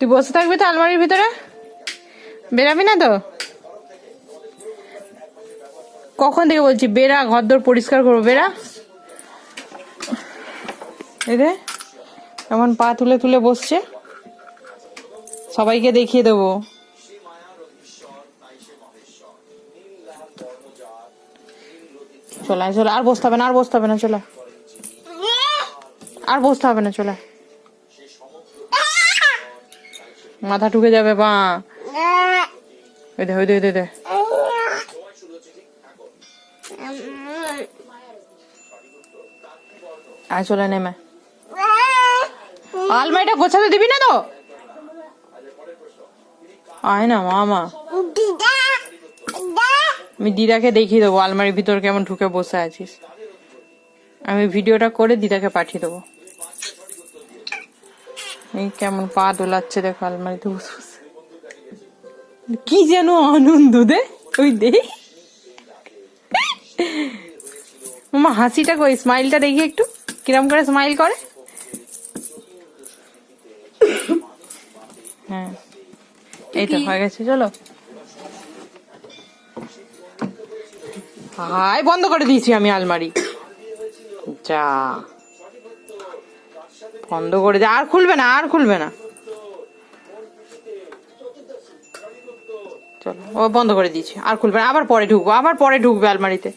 তুই বসে থাকবি তো আলমারির ভিতরে, বেরাবি না তো? কখন থেকে বলছি বেরা, ঘরদোর পরিষ্কার করবো, বেরা। এই রে এমন পা তুলে তুলে বসছে, সবাইকে দেখিয়ে দেবো। চলে চলে, আর বসতে হবে না, আর বসতে হবে না, চলে আর বসতে হবে না, চলে। মাথা ঢুকে যাবে বা। ওই দে ওই দে ওই দে। আয় চলে নেমে, আলমারিটা গোছাতে দিবি না তো? আয় না মামা, আমি দিদাকে দেখিয়ে দেবো আলমারির ভিতর কেমন ঢুকে বসে আছিস। আমি ভিডিওটা করে দিদাকে পাঠিয়ে দেবো। এই কেমন পা দোলাচ্ছে দেখো আলমারিতে বসে বসে, কি যেন আনন্দ দে। ওই দে মামা, হাসিটা কই, স্মাইলটা দেখি একটু, কিরম করে স্মাইল করে। হ্যাঁ এই তো হয়ে গেছে, চলো। হাই, বন্ধ করে দিয়েছি আমি আলমারি, যা বন্ধ করে দে, আর খুলবে না, আর খুলবে না। চলো, ও বন্ধ করে দিয়েছি, আর খুলবে না, আবার পরে ঢুকবো, আবার পরে ঢুকবে আলমারিতে।